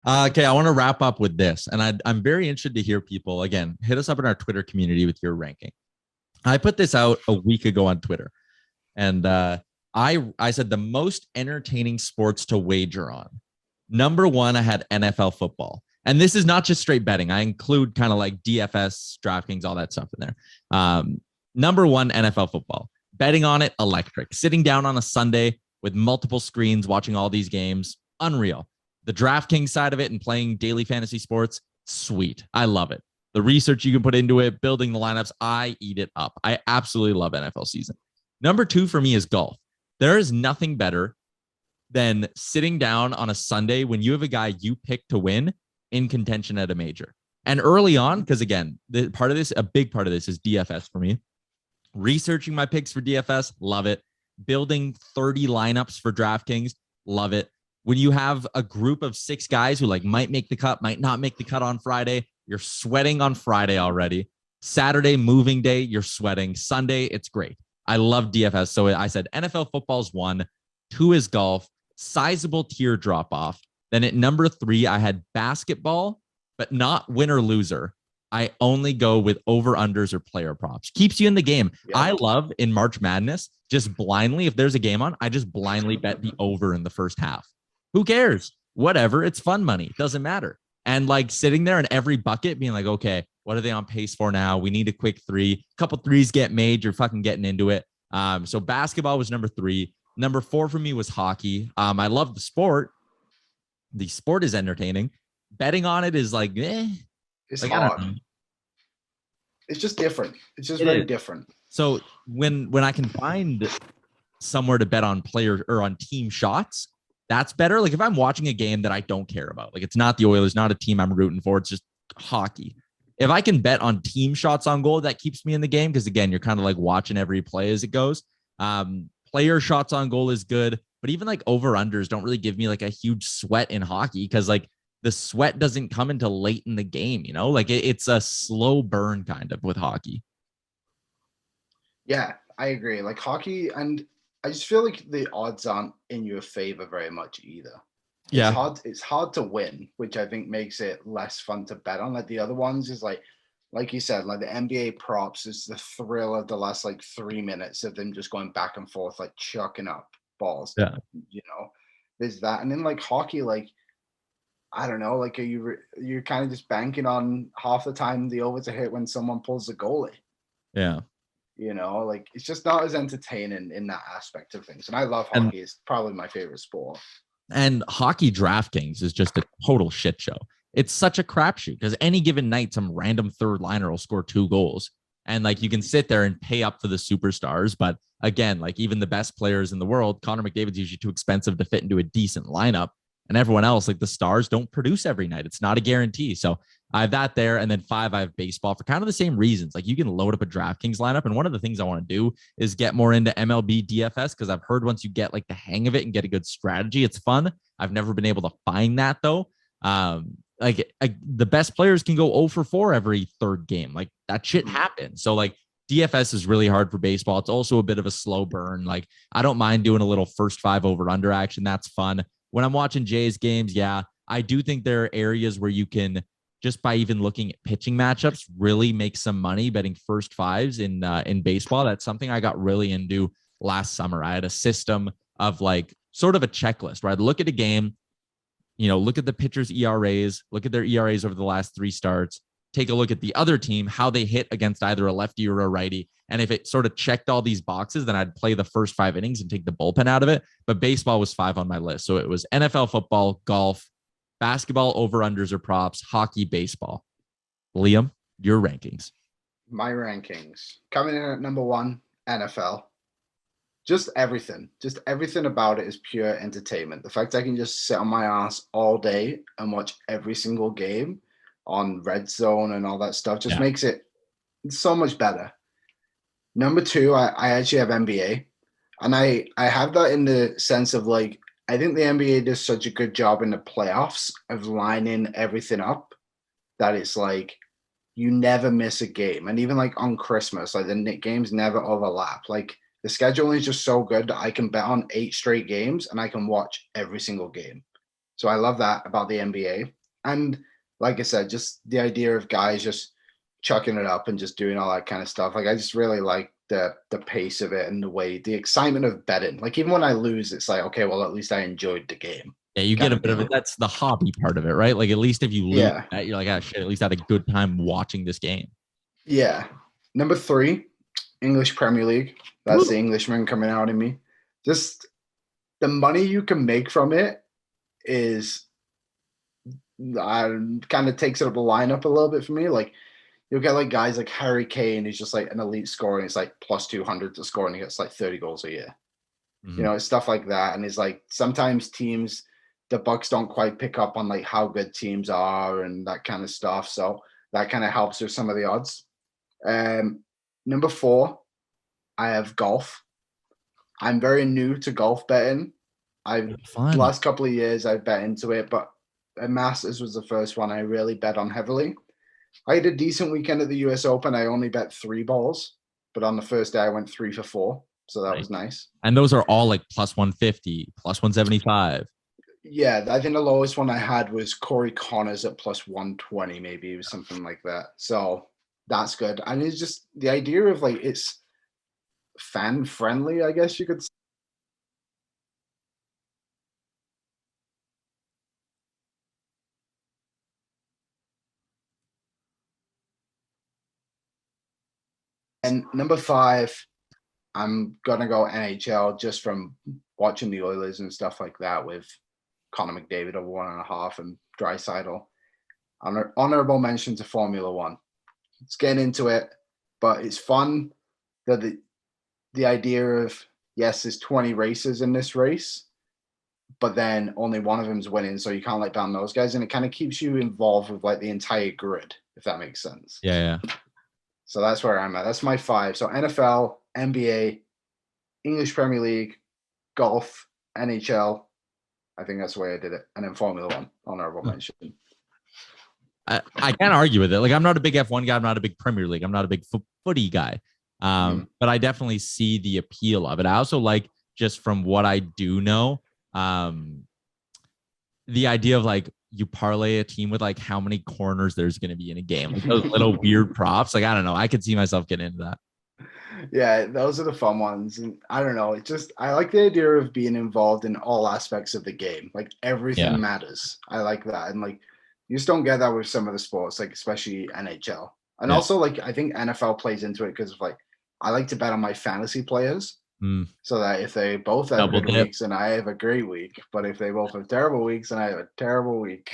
Okay, I want to wrap up with this, and I'm very interested to hear people again. Hit us up in our Twitter community with your ranking. I put this out a week ago on Twitter, and I said the most entertaining sports to wager on. Number one, I had NFL football, and this is not just straight betting. I include kind of like DFS, DraftKings, all that stuff in there. Number one, NFL football. Betting on it, electric. Sitting down on a Sunday with multiple screens, watching all these games, unreal. The DraftKings side of it and playing daily fantasy sports, sweet. I love it. The research you can put into it, building the lineups, I eat it up. I absolutely love NFL season. Number two for me is golf. There is nothing better than sitting down on a Sunday when you have a guy you pick to win in contention at a major. And early on, because again, a big part of this is DFS for me. Researching my picks for DFS, love it. Building 30 lineups for DraftKings, love it. When you have a group of 6 guys who like might make the cut, might not make the cut on Friday, you're sweating on Friday already. Saturday, moving day, you're sweating. Sunday, it's great. I love DFS. So I said NFL football's 1, 2 is golf, sizable tier drop off. Then at number 3, I had basketball, but not winner loser. I only go with over-unders or player props. Keeps you in the game. Yeah. I love in March Madness, just blindly, if there's a game on, I just blindly bet the over in the first half. Who cares? Whatever. It's fun money. It doesn't matter. And like sitting there in every bucket being like, okay, what are they on pace for now? We need a quick 3. A couple threes get made. You're fucking getting into it. So basketball was number 3. Number 4 for me was hockey. I love the sport. The sport is entertaining. Betting on it is like, It's like, hard. It's just different. It's just very different. So when I can find somewhere to bet on player or on team shots, that's better. Like if I'm watching a game that I don't care about, like it's not the Oilers, not a team I'm rooting for, it's just hockey. If I can bet on team shots on goal, that keeps me in the game because again, you're kind of like watching every play as it goes. Player shots on goal is good, but even like over-unders don't really give me like a huge sweat in hockey because like the sweat doesn't come until late in the game, you know, like it's a slow burn kind of with hockey. Yeah, I agree. Like hockey, and I just feel like the odds aren't in your favor very much either. Yeah. It's hard to win, which I think makes it less fun to bet on. Like the other ones is like you said, like the NBA props is the thrill of the last like 3 minutes of them just going back and forth, like chucking up balls. Yeah. You know, there's that. And then like hockey, like, I don't know, like you're kind of just banking on half the time the over to hit when someone pulls the goalie. Yeah. You know, like it's just not as entertaining in that aspect of things. And I love hockey. It's probably my favorite sport. And hockey DraftKings is just a total shit show. It's such a crapshoot because any given night, some random third liner will score 2 goals. And like you can sit there and pay up for the superstars. But again, like even the best players in the world, Connor McDavid's usually too expensive to fit into a decent lineup. And everyone else, like the stars, don't produce every night. It's not a guarantee. So I have that there. And then 5, I have baseball for kind of the same reasons. Like you can load up a DraftKings lineup. And one of the things I want to do is get more into MLB DFS because I've heard once you get like the hang of it and get a good strategy, it's fun. I've never been able to find that though. The best players can go 0 for 4 every third game. Like that shit happens. So like DFS is really hard for baseball. It's also a bit of a slow burn. Like I don't mind doing a little first 5 over under action. That's fun. When I'm watching Jays games, yeah, I do think there are areas where you can just by even looking at pitching matchups really make some money betting first 5s in baseball. That's something I got really into last summer. I had a system of like sort of a checklist where I'd look at a game, you know, look at the pitchers' ERAs, look at their ERAs over the last 3 starts, take a look at the other team, how they hit against either a lefty or a righty. And if it sort of checked all these boxes, then I'd play the first 5 innings and take the bullpen out of it. But baseball was 5 on my list. So it was NFL football, golf, basketball, over-unders or props, hockey, baseball. Liam, your rankings. My rankings. Coming in at number 1, NFL. Just everything about it is pure entertainment. The fact I can just sit on my ass all day and watch every single game on Red Zone and all that stuff just makes it so much better. Number 2, I actually have NBA. And I have that in the sense of like, I think the NBA does such a good job in the playoffs of lining everything up that it's like you never miss a game. And even like on Christmas, like the games never overlap. Like the scheduling is just so good that I can bet on 8 straight games and I can watch every single game. So I love that about the NBA. And like I said, just the idea of guys just chucking it up and just doing all that kind of stuff. Like I just really like the pace of it and the excitement of betting. Like even when I lose, it's like, okay, well, at least I enjoyed the game. Yeah, you get a bit of it. That's the hobby part of it, right? Like at least if you lose, you're like, ah, shit. At least I had a good time watching this game. Yeah. Number 3, English Premier League. That's the Englishman coming out in me. Just the money you can make from it is kind of takes it up the lineup a little bit for me. Like you'll get like guys like Harry Kane, who's just like an elite scorer, and he's like plus 200 to score, and he gets like 30 goals a year. You know, it's stuff like that. And it's like sometimes teams, the Bucks don't quite pick up on like how good teams are and that kind of stuff. So that kind of helps with some of the odds. Number 4, I have golf. I'm very new to golf betting. Last couple of years I've bet into it, but Masters was the first one I really bet on heavily. I had a decent weekend at the US Open. I only bet 3 balls, but on the first day I went 3 for 4. So that was nice. And those are all like plus 150, plus 175. Yeah, I think the lowest one I had was Corey Connors at plus 120, maybe. It was something like that. So that's good. And it's just the idea of like it's fan friendly, I guess you could say. And number 5, I'm gonna go NHL just from watching the Oilers and stuff like that with Connor McDavid over 1.5 and Draisaitl. Honorable mention to Formula One. It's getting into it, but it's fun that the idea of yes, there's 20 races in this race, but then only one of them's winning, so you can't let down those guys, and it kind of keeps you involved with like the entire grid, if that makes sense. Yeah. So that's where I'm at. That's my 5. So NFL, NBA, English Premier League, golf, NHL. I think that's the way I did it. And then Formula One, honorable mention. I can't argue with it. Like I'm not a big F1 guy. I'm not a big Premier League. I'm not a big footy guy. But I definitely see the appeal of it. I also like, just from what I do know, the idea of like you parlay a team with like how many corners there's going to be in a game, like those little weird props. Like, I don't know. I could see myself getting into that. Yeah, those are the fun ones. And I don't know. I like the idea of being involved in all aspects of the game. Like everything matters. I like that. And like, you just don't get that with some of the sports, like especially NHL. And also like, I think NFL plays into it because of like, I like to bet on my fantasy players. So that if they both have good weeks and I have a great week, but if they both have terrible weeks and I have a terrible week.